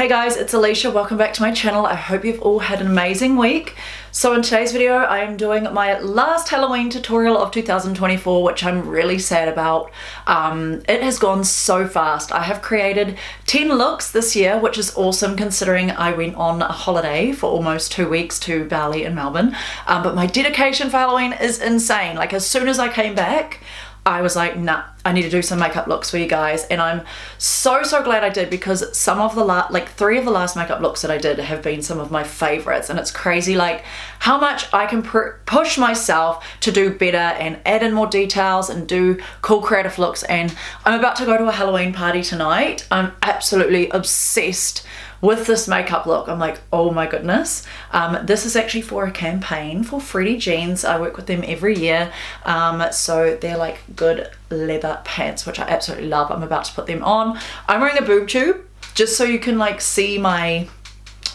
Hey guys, it's Alicia. Welcome back to my channel. I hope you've all had an amazing week. So in today's video, I am doing my last Halloween tutorial of 2024, which I'm really sad about. It has gone so fast. I have created 10 looks this year, which is awesome considering I went on a holiday for almost 2 weeks to Bali and Melbourne. But my dedication for Halloween is insane. Like as soon as I came back, I was like, nah, I need to do some makeup looks for you guys. And I'm so glad I did, because some of the three of the last makeup looks that I did have been some of my favorites. And it's crazy like how much I can push myself to do better and add in more details and do cool creative looks. And I'm about to go to a Halloween party tonight. I'm absolutely obsessed with this makeup look. I'm like, oh my goodness. This is actually for a campaign for Freddie Jeans. I work with them every year. So they're like good leather pants, which I absolutely love. I'm about to put them on. I'm wearing a boob tube just so you can like see my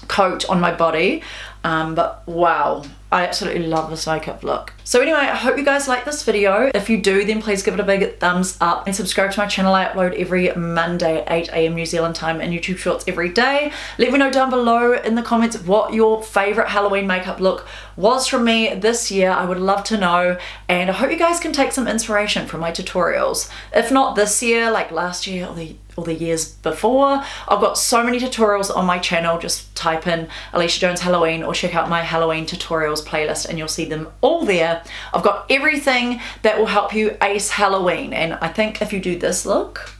coat on my body. But wow, I absolutely love this makeup look. So anyway, I hope you guys like this video. If you do, then please give it a big thumbs up and subscribe to my channel. I upload every Monday at 8 AM New Zealand time and YouTube shorts every day. Let me know down below in the comments what your favorite Halloween makeup look was from me this year. I would love to know, and I hope you guys can take some inspiration from my tutorials. If not this year, like last year or the years before. I've got so many tutorials on my channel. Just type in Alicia Jones Halloween or check out my Halloween tutorials playlist and you'll see them all there. I've got everything that will help you ace Halloween, and I think if you do this look,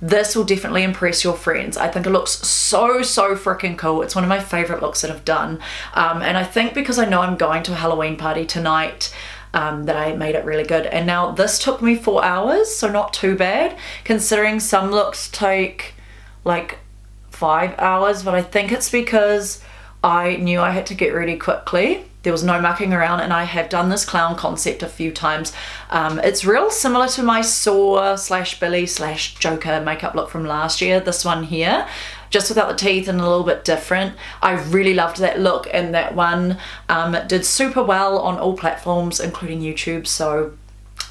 this will definitely impress your friends. I think it looks so freaking cool. It's one of my favorite looks that I've done. And I think because I know I'm going to a Halloween party tonight, that I made it really good. And now this took me 4 hours, so not too bad considering some looks take like 5 hours, but I think it's because I knew I had to get ready quickly. There was no mucking around, and I have done this clown concept a few times. It's real similar to my Saw / Billy / Joker makeup look from last year, this one here, just without the teeth and a little bit different. I really loved that look, and that one did super well on all platforms, including YouTube. So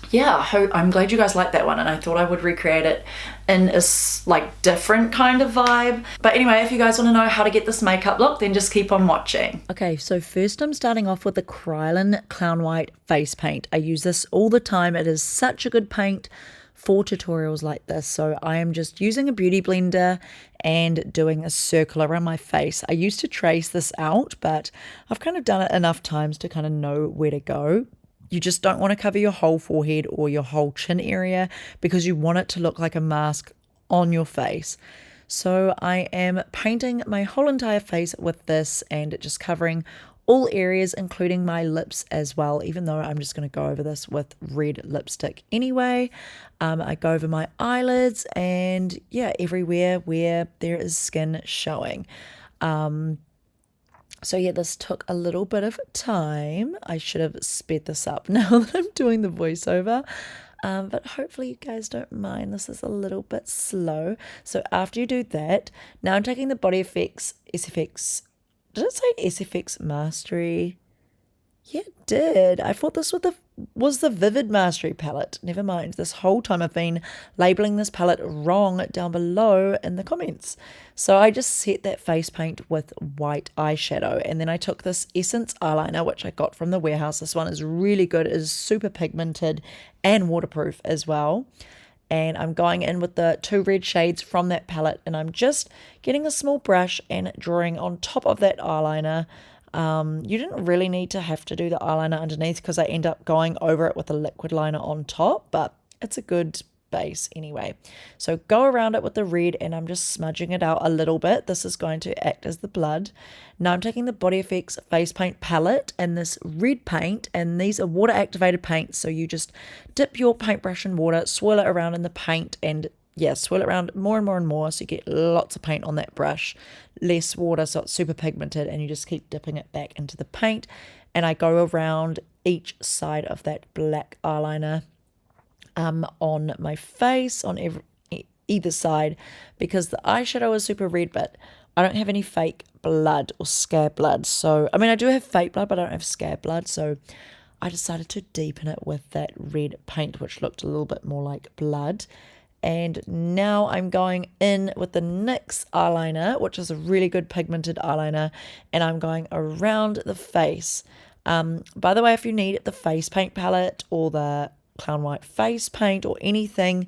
yeah, I'm glad you guys liked that one, and I thought I would recreate it in a like different kind of vibe. But anyway, if you guys want to know how to get this makeup look, then just keep on watching. Okay, so first I'm starting off with the Kryolan Clown White face paint. I use this all the time. It is such a good paint for tutorials like this. So I am just using a beauty blender and doing a circle around my face. I used to trace this out, but I've kind of done it enough times to kind of know where to go. You just don't want to cover your whole forehead or your whole chin area because you want it to look like a mask on your face. So I am painting my whole entire face with this and just covering all areas, including my lips as well, even though I'm just going to go over this with red lipstick anyway. I go over my eyelids and yeah, everywhere where there is skin showing. So yeah, this took a little bit of time. I should have sped this up now that I'm doing the voiceover. But hopefully you guys don't mind. This is a little bit slow. So after you do that, now I'm taking the BodyFX SFX. Did it say SFX Mastery? Yeah, it did. I thought this was the Vivid Mastery palette. Never mind. This whole time I've been labeling this palette wrong down below in the comments. So I just set that face paint with white eyeshadow, and then I took this Essence eyeliner, which I got from the warehouse. This one is really good. It is super pigmented and waterproof as well. And I'm going in with the 2 red shades from that palette, and I'm just getting a small brush and drawing on top of that eyeliner. You didn't really need to have to do the eyeliner underneath because I end up going over it with a liquid liner on top, but it's a good base anyway. So go around it with the red, and I'm just smudging it out a little bit. This is going to act as the blood. Now I'm taking the BodyFX face paint palette and this red paint, and these are water activated paints, so you just dip your paintbrush in water, swirl it around in the paint, and yeah, swirl it around more and more and more so you get lots of paint on that brush, less water so it's super pigmented, and you just keep dipping it back into the paint. And I go around each side of that black eyeliner on my face, on either side, because the eyeshadow is super red, but I don't have any fake blood or scab blood. So, I mean, I do have fake blood, but I don't have scab blood, so I decided to deepen it with that red paint, which looked a little bit more like blood. And now I'm going in with the NYX eyeliner, which is a really good pigmented eyeliner, and I'm going around the face. By the way, if you need the face paint palette or the Clown White face paint or anything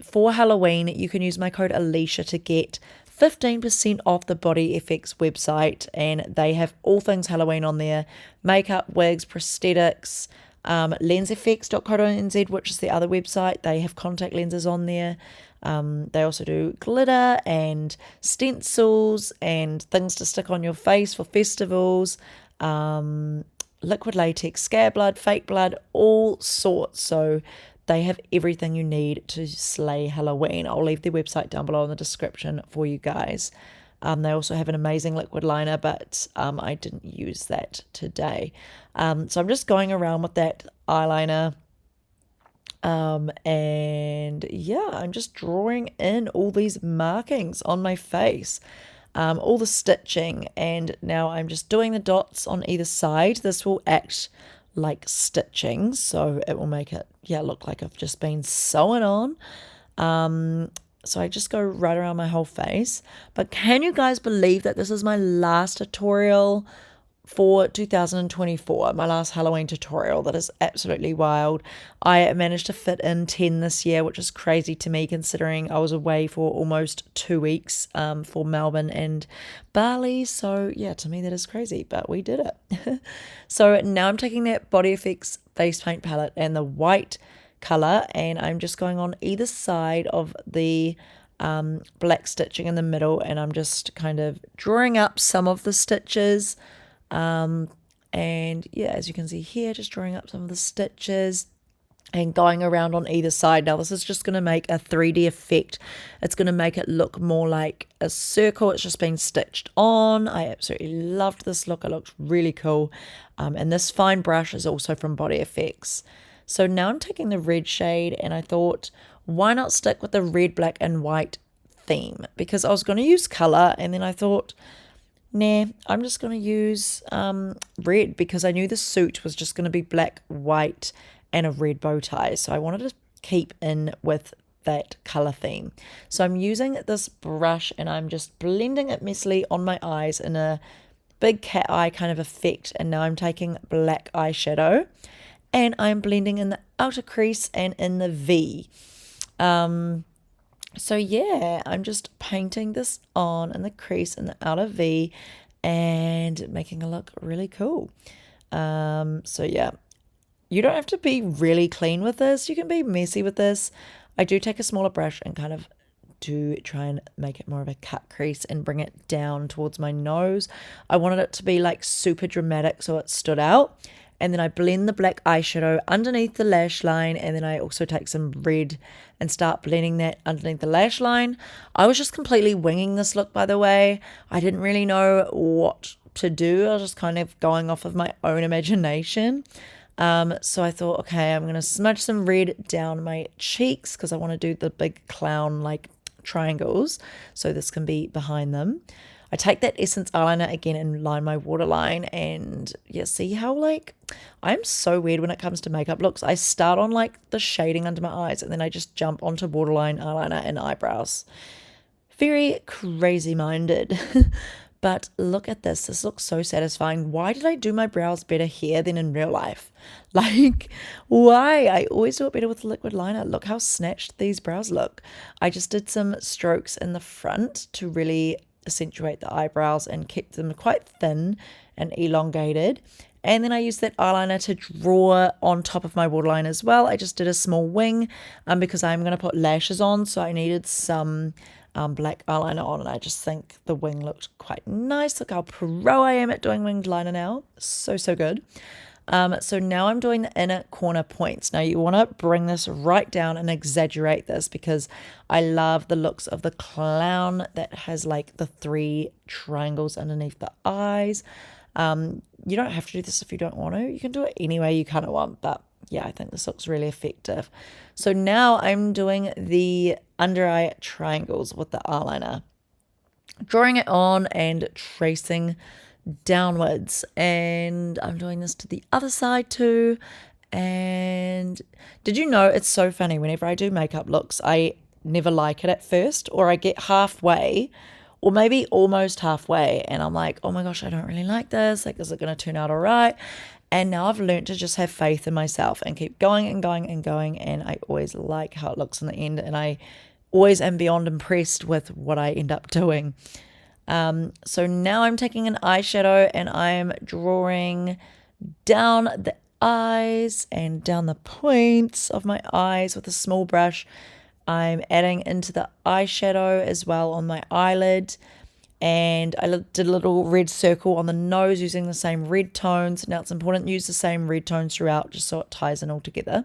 for Halloween, you can use my code Alicia to get 15% off the BodyFX website, and they have all things Halloween on there: makeup, wigs, prosthetics, lensfx.co.nz, which is the other website. They have contact lenses on there. They also do glitter and stencils and things to stick on your face for festivals, liquid latex, scab blood, fake blood, all sorts. So they have everything you need to slay Halloween. I'll leave their website down below in the description for you guys. They also have an amazing liquid liner, but I didn't use that today. So I'm just going around with that eyeliner. And yeah, I'm just drawing in all these markings on my face, all the stitching. And now I'm just doing the dots on either side. This will act like stitching, so it will make it, yeah, look like I've just been sewing on. So I just go right around my whole face. But can you guys believe that this is my last tutorial for 2024, my last Halloween tutorial? That is absolutely wild. I managed to fit in 10 this year, which is crazy to me considering I was away for almost 2 weeks for Melbourne and Bali. So yeah, to me that is crazy, but we did it. So now I'm taking that BodyFX face paint palette and the white color, and I'm just going on either side of the black stitching in the middle, and I'm just kind of drawing up some of the stitches. And yeah, as you can see here, just drawing up some of the stitches and going around on either side. Now this is just going to make a 3D effect. It's going to make it look more like a circle. It's just been stitched on. I absolutely loved this look. It looks really cool. And this fine brush is also from BodyFX. So now I'm taking the red shade, and I thought, why not stick with the red, black and white theme? Because I was going to use color, and then I thought, nah, I'm just going to use red, because I knew the suit was just going to be black, white, and a red bow tie. So I wanted to keep in with that color theme. So I'm using this brush, and I'm just blending it messily on my eyes in a big cat eye kind of effect. And now I'm taking black eyeshadow, and I'm blending in the outer crease and in the V. So yeah, I'm just painting this on in the crease and the outer V and making it look really cool. So yeah, you don't have to be really clean with this. You can be messy with this. I do take a smaller brush and kind of do try and make it more of a cut crease and bring it down towards my nose. I wanted it to be like super dramatic so it stood out. And then I blend the black eyeshadow underneath the lash line, and then I also take some red and start blending that underneath the lash line. I was just completely winging this look, by the way. I didn't really know what to do. I was just kind of going off of my own imagination. So I thought, okay, I'm going to smudge some red down my cheeks because I want to do the big clown like triangles, so this can be behind them. I take that Essence eyeliner again and line my waterline, and yeah, see how like I'm so weird when it comes to makeup looks. I start on like the shading under my eyes, and then I just jump onto waterline, eyeliner and eyebrows. Very crazy minded. But look at this. This looks so satisfying. Why did I do my brows better here than in real life? Like, why? I always do it better with liquid liner. Look how snatched these brows look. I just did some strokes in the front to really accentuate the eyebrows and keep them quite thin and elongated. And then I used that eyeliner to draw on top of my waterline as well. I just did a small wing because I'm going to put lashes on, so I needed some black eyeliner on, and I just think the wing looked quite nice. Look how pro I am at doing winged liner now. So good. So now I'm doing the inner corner points. Now you want to bring this right down and exaggerate this, because I love the looks of the clown that has like the 3 triangles underneath the eyes. You don't have to do this if you don't want to. You can do it any way you kind of want, but yeah, I think this looks really effective. So now I'm doing the under eye triangles with the eyeliner, drawing it on and tracing downwards, and I'm doing this to the other side too. And did you know, it's so funny, whenever I do makeup looks, I never like it at first, or I get halfway, or maybe almost halfway, and I'm like, oh my gosh, I don't really like this. Like, is it going to turn out all right? And now I've learned to just have faith in myself and keep going and going and going. And I always like how it looks in the end. And I always am beyond impressed with what I end up doing. So now I'm taking an eyeshadow and I'm drawing down the eyes and down the points of my eyes with a small brush. I'm adding into the eyeshadow as well on my eyelid. And I did a little red circle on the nose using the same red tones. Now it's important to use the same red tones throughout just so it ties in all together.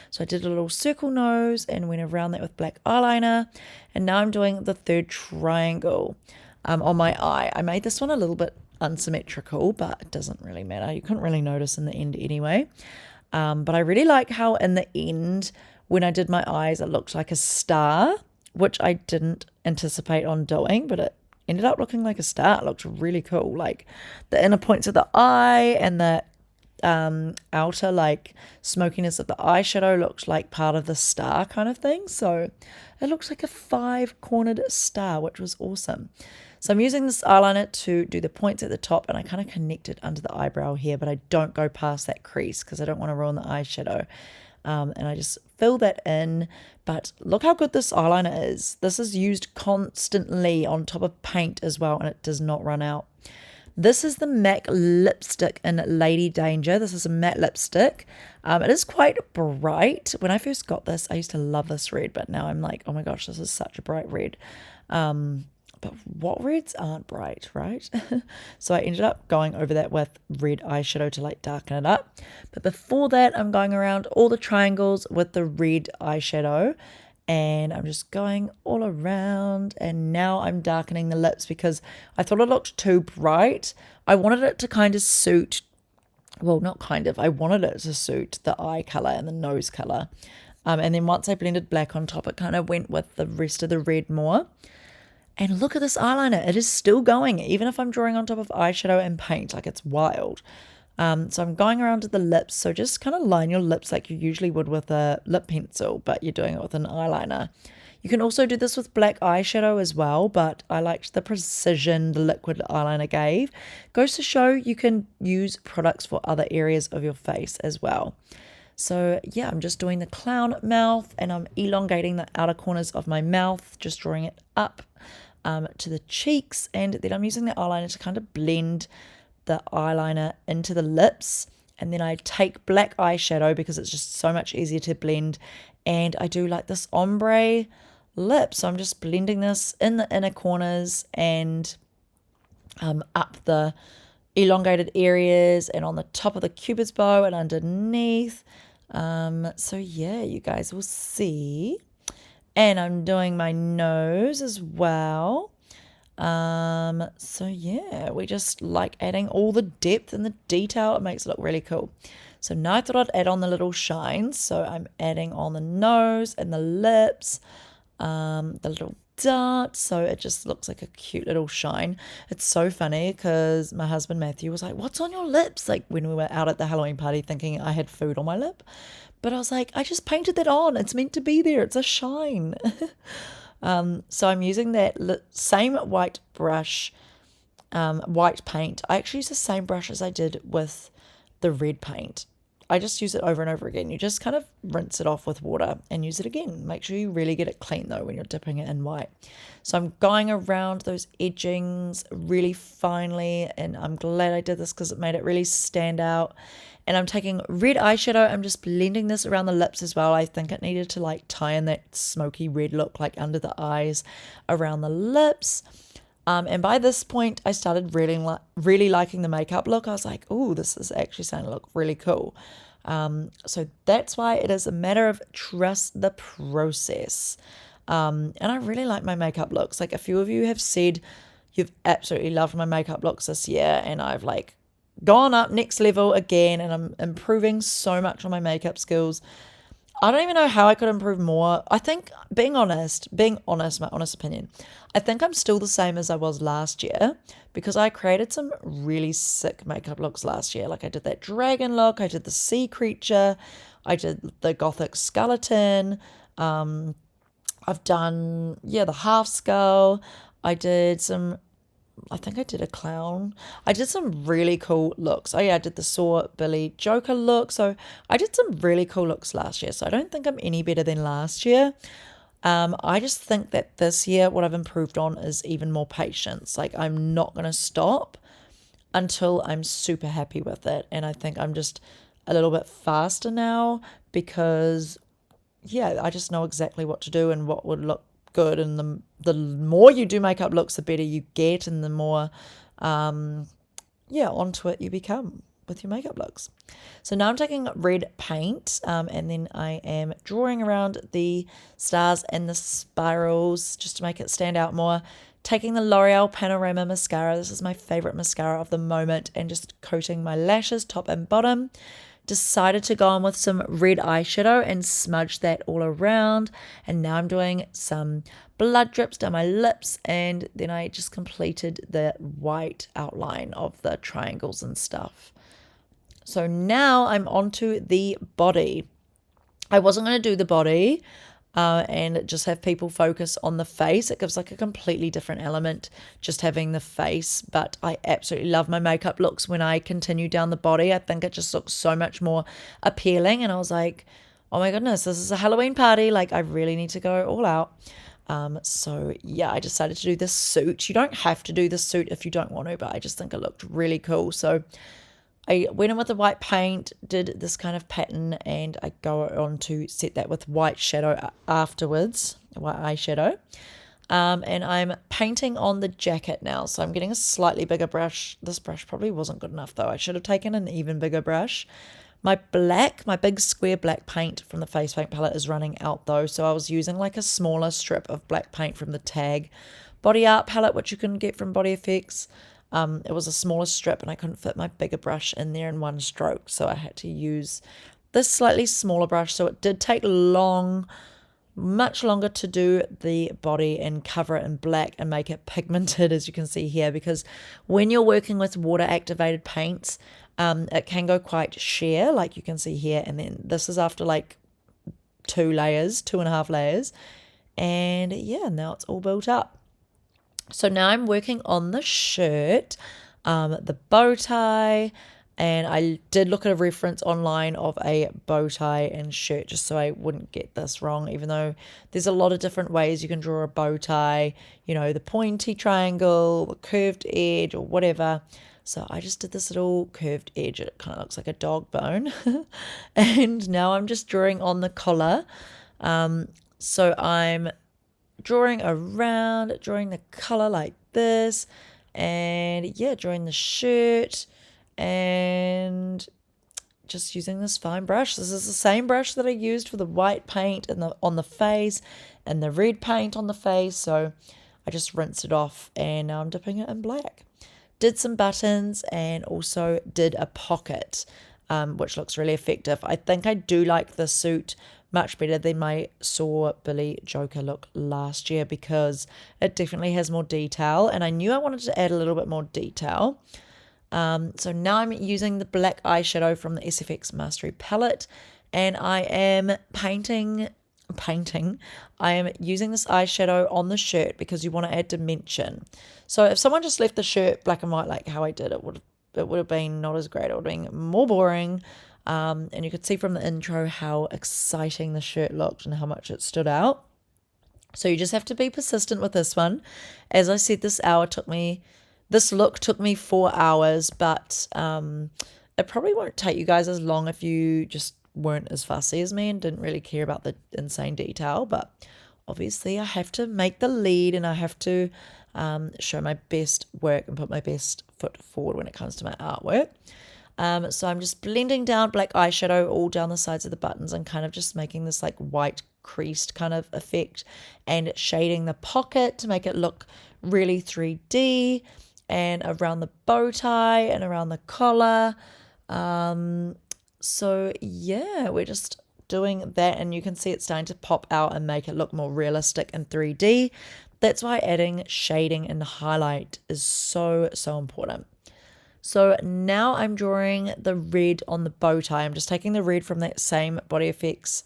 So I did a little circle nose and went around that with black eyeliner. And now I'm doing the third triangle on my eye. I made this one a little bit unsymmetrical, but it doesn't really matter. You couldn't really notice in the end anyway. But I really like how in the end, when I did my eyes, it looked like a star, which I didn't anticipate on doing, but it ended up looking like a star. It looked really cool. Like the inner points of the eye and the outer like smokiness of the eyeshadow looked like part of the star kind of thing. So it looks like a 5-cornered star, which was awesome. So I'm using this eyeliner to do the points at the top, and I kind of connect it under the eyebrow here, but I don't go past that crease because I don't want to ruin the eyeshadow. And I just fill that in. But look how good this eyeliner is. This is used constantly on top of paint as well, and it does not run out. This is the MAC lipstick in Lady Danger. This is a matte lipstick. It is quite bright. When I first got this, I used to love this red, but now I'm like, oh my gosh, this is such a bright red. But what reds aren't bright, right? So I ended up going over that with red eyeshadow to like darken it up. But before that, I'm going around all the triangles with the red eyeshadow. And I'm just going all around. And now I'm darkening the lips because I thought it looked too bright. I wanted it to kind of suit, well, not kind of, I wanted it to suit the eye color and the nose color. And then once I blended black on top, it kind of went with the rest of the red more. And look at this eyeliner. It is still going, even if I'm drawing on top of eyeshadow and paint. Like, it's wild. So I'm going around to the lips. So just kind of line your lips like you usually would with a lip pencil, but you're doing it with an eyeliner. You can also do this with black eyeshadow as well, but I liked the precision the liquid eyeliner gave. Goes to show you can use products for other areas of your face as well. So yeah, I'm just doing the clown mouth, and I'm elongating the outer corners of my mouth, just drawing it up to the cheeks, and then I'm using the eyeliner to kind of blend the eyeliner into the lips. And then I take black eyeshadow because it's just so much easier to blend, and I do like this ombre lip. So I'm just blending this in the inner corners and up the elongated areas and on the top of the cupid's bow and underneath. So yeah, you guys will see. And I'm doing my nose as well. So yeah, we just like adding all the depth and the detail. It makes it look really cool. So now I thought I'd add on the little shines. So I'm adding on the nose and the lips, the little dart, so it just looks like a cute little shine. It's so funny because my husband Matthew was like, what's on your lips? Like when we were out at the Halloween party, thinking I had food on my lip. But I was like, I just painted that on. It's meant to be there. It's a shine. So I'm using that same white brush, white paint. I actually use the same brush as I did with the red paint. I just use it over and over again. You just kind of rinse it off with water and use it again. Make sure you really get it clean though when you're dipping it in white. So I'm going around those edgings really finely, and I'm glad I did this because it made it really stand out. And I'm taking red eyeshadow. I'm just blending this around the lips as well. I think it needed to like tie in that smoky red look like under the eyes, around the lips. And by this point, I started really liking the makeup look. I was like, oh, this is actually starting to look really cool. So that's why it is a matter of trust the process. And I really like my makeup looks. Like a few of you have said you've absolutely loved my makeup looks this year, and I've like gone up next level again, and I'm improving so much on my makeup skills. I don't even know how I could improve more. I think, being honest, my honest opinion, I think I'm still the same as I was last year because I created some really sick makeup looks last year. Like I did that dragon look, I did the sea creature, I did the gothic skeleton, I've done, the half skull, I think I did a clown. I did some really cool looks. Oh yeah, I did the Saw Billy Joker look. So I did some really cool looks last year. So I don't think I'm any better than last year. I just think that this year what I've improved on is even more patience. Like I'm not going to stop until I'm super happy with it. And I think I'm just a little bit faster now because I just know exactly what to do and what would look good. And the more you do makeup looks, the better you get, and the more onto it you become with your makeup looks. So now I'm taking red paint, and then I am drawing around the stars and the spirals just to make it stand out more. Taking the L'Oreal Panorama mascara, this is my favorite mascara of the moment, and just coating my lashes top and bottom. Decided to go on with some red eyeshadow and smudge that all around. And now I'm doing some blood drips down my lips, and then I just completed the white outline of the triangles and stuff. So now I'm onto the body. I wasn't going to do the body and just have people focus on the face. It gives like a completely different element just having the face, but I absolutely love my makeup looks when I continue down the body. I think it just looks so much more appealing, and I was like, oh my goodness, this is a Halloween party, like I really need to go all out. So I decided to do this suit. You don't have to do this suit if you don't want to, but I just think it looked really cool. So I went in with the white paint, did this kind of pattern, and I go on to set that with white shadow afterwards, white eyeshadow. And I'm painting on the jacket now. So I'm getting a slightly bigger brush. This brush probably wasn't good enough though. I should have taken an even bigger brush. My big square black paint from the face paint palette is running out though. So I was using like a smaller strip of black paint from the Tag Body Art palette, which you can get from BodyFX. It was a smaller strip and I couldn't fit my bigger brush in there in one stroke. So I had to use this slightly smaller brush. So it did take much longer to do the body and cover it in black and make it pigmented, as you can see here, because when you're working with water activated paints, it can go quite sheer, like you can see here. And then this is after like 2.5 layers. And now it's all built up. So now I'm working on the shirt, the bow tie, and I did look at a reference online of a bow tie and shirt just so I wouldn't get this wrong, even though there's a lot of different ways you can draw a bow tie, the pointy triangle, the curved edge or whatever. So I just did this little curved edge. It kind of looks like a dog bone. And now I'm just drawing on the collar. So I'm drawing the color like this, and drawing the shirt, and just using this fine brush. This is the same brush that I used for the white paint and on the face and the red paint on the face. So I just rinsed it off, and now I'm dipping it in black. Did some buttons and also did a pocket, which looks really effective. I think I do like the suit much better than my Saw Billy Joker look last year because it definitely has more detail, and I knew I wanted to add a little bit more detail. So now I'm using the black eyeshadow from the SFX Mastery palette, and I am painting. I am using this eyeshadow on the shirt because you want to add dimension. So if someone just left the shirt black and white like how I did, it would have been not as great. It would have been more boring. And you could see from the intro how exciting the shirt looked and how much it stood out. So you just have to be persistent with this one. As I said, this look took me 4 hours, but it probably won't take you guys as long if you just weren't as fussy as me and didn't really care about the insane detail. But obviously I have to make the lead, and I have to show my best work and put my best foot forward when it comes to my artwork. So I'm just blending down black eyeshadow all down the sides of the buttons and kind of just making this like white creased kind of effect, and shading the pocket to make it look really 3D, and around the bow tie and around the collar. So we're just doing that, and you can see it's starting to pop out and make it look more realistic in 3D. That's why adding shading and highlight is so important. So now I'm drawing the red on the bow tie. I'm just taking the red from that same BodyFX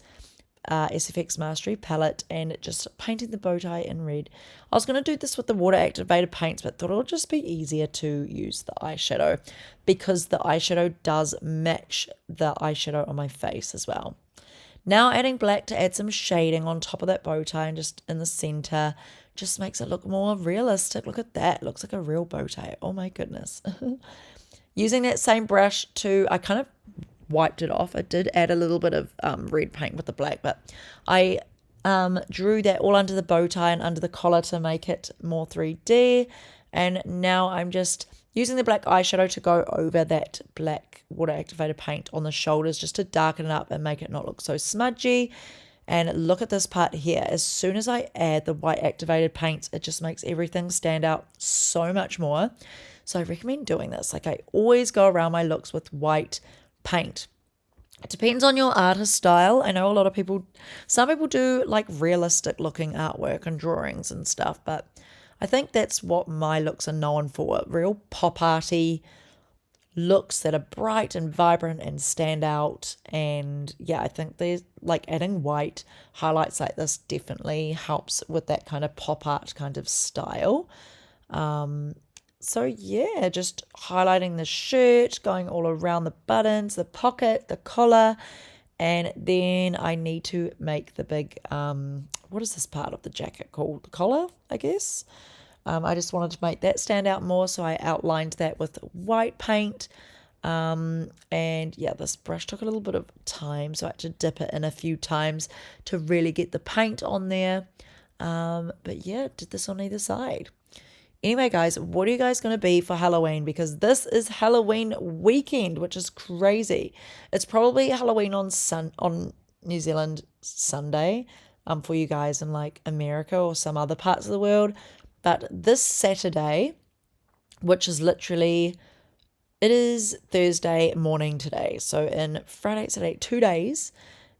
SFX Mastery palette and just painting the bow tie in red. I was going to do this with the water activated paints, but thought it would just be easier to use the eyeshadow because the eyeshadow does match the eyeshadow on my face as well. Now adding black to add some shading on top of that bow tie and just in the center. Just makes it look more realistic. Look at that. Looks like a real bow tie. Oh my goodness. Using that same brush I kind of wiped it off. I did add a little bit of red paint with the black, but I drew that all under the bow tie and under the collar to make it more 3D. And now I'm just using the black eyeshadow to go over that black water activated paint on the shoulders just to darken it up and make it not look so smudgy. And look at this part here. As soon as I add the white activated paints, it just makes everything stand out so much more. So I recommend doing this. Like, I always go around my looks with white paint. It depends on your artist style. I know a lot of people, some people do like realistic looking artwork and drawings and stuff, but I think that's what my looks are known for. Real pop arty looks that are bright and vibrant and stand out. And yeah, I think there's like adding white highlights like this definitely helps with that kind of pop art kind of style. So yeah, just highlighting the shirt, going all around the buttons, the pocket, the collar, and then I need to make the big, what is this part of the jacket called? The collar, I guess. I just wanted to make that stand out more, so I outlined that with white paint. And yeah, this brush took a little bit of time, so I had to dip it in a few times to really get the paint on there. But yeah, did this on either side. Anyway, guys, what are you guys going to be for Halloween? Because this is Halloween weekend, which is crazy. It's probably Halloween on New Zealand Sunday, for you guys in like America or some other parts of the world. But this Saturday, which is literally, it is Thursday morning today. So in Friday, Saturday, 2 days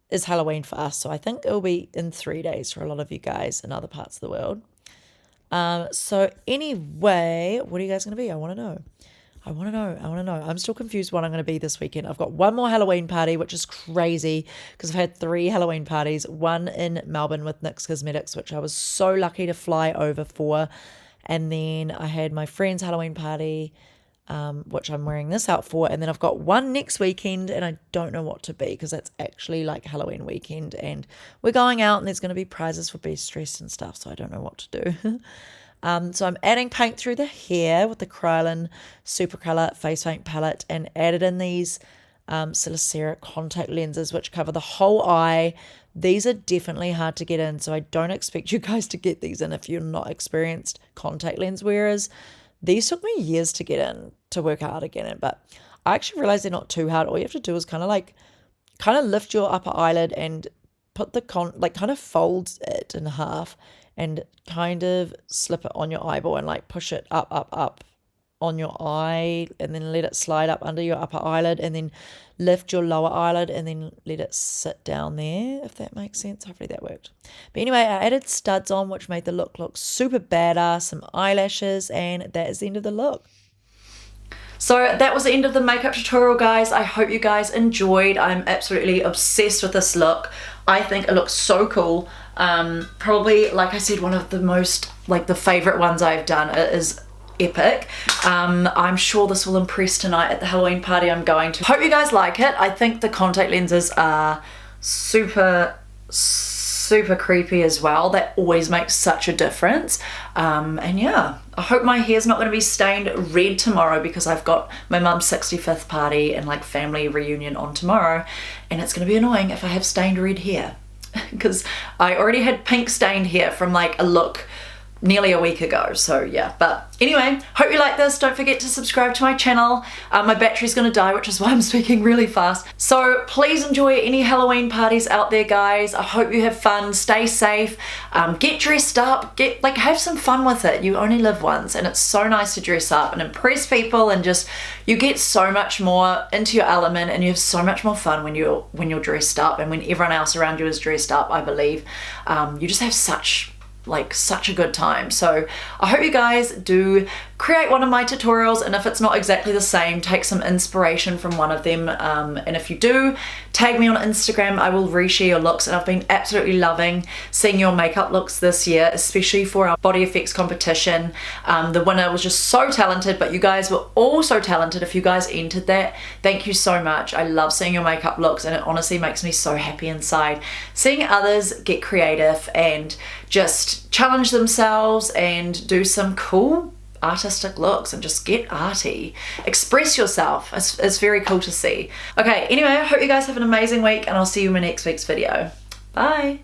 is Halloween for us. So I think it'll be in 3 days for a lot of you guys in other parts of the world. So anyway, what are you guys going to be? I want to know. I'm still confused what I'm going to be this weekend. I've got one more Halloween party, which is crazy because I've had 3 Halloween parties, one in Melbourne with NYX Cosmetics, which I was so lucky to fly over for. And then I had my friend's Halloween party, which I'm wearing this out for. And then I've got one next weekend and I don't know what to be because it's actually like Halloween weekend and we're going out and there's going to be prizes for best dressed and stuff. So I don't know what to do. So I'm adding paint through the hair with the Kryolan Super Color Face Paint Palette and added in these Silicera contact lenses which cover the whole eye. These are definitely hard to get in, so I don't expect you guys to get these in if you're not experienced contact lens wearers. These took me years to get in, to work out how to get in, but I actually realized they're not too hard. All you have to do is kind of lift your upper eyelid and put the kind of fold it in half and kind of slip it on your eyeball and like push it up on your eye and then let it slide up under your upper eyelid and then lift your lower eyelid and then let it sit down there, if that makes sense. Hopefully that worked. But anyway, I added studs on, which made the look super badass, some eyelashes, and that is the end of the look. So that was the end of the makeup tutorial, guys. I hope you guys enjoyed. I'm absolutely obsessed with this look. I think it looks so cool. Probably, like I said, one of the most, like the favorite ones I've done. It is epic. I'm sure this will impress tonight at the Halloween party I'm going to. Hope you guys like it. I think the contact lenses are super creepy as well. That always makes such a difference. And yeah, I hope my hair's not going to be stained red tomorrow because I've got my mum's 65th party and like family reunion on tomorrow, and it's going to be annoying if I have stained red hair because I already had pink stained hair from like a look nearly a week ago, so yeah. But anyway, hope you like this. Don't forget to subscribe to my channel. My battery's gonna die, which is why I'm speaking really fast. So please enjoy any Halloween parties out there, guys. I hope you have fun, stay safe, get dressed up, have some fun with it. You only live once, and it's so nice to dress up and impress people, and just, you get so much more into your element, and you have so much more fun when you're dressed up, and when everyone else around you is dressed up, I believe. You just have such a good time. So I hope you guys do create one of my tutorials, and if it's not exactly the same, take some inspiration from one of them, and if you do, tag me on Instagram. I will reshare your looks, and I've been absolutely loving seeing your makeup looks this year, especially for our BodyFX competition. The winner was just so talented, but you guys were all so talented. If you guys entered that, thank you so much. I love seeing your makeup looks, and it honestly makes me so happy inside seeing others get creative and just challenge themselves and do some cool artistic looks and just get arty. Express yourself. It's very cool to see. Okay, anyway, I hope you guys have an amazing week, and I'll see you in my next week's video. Bye.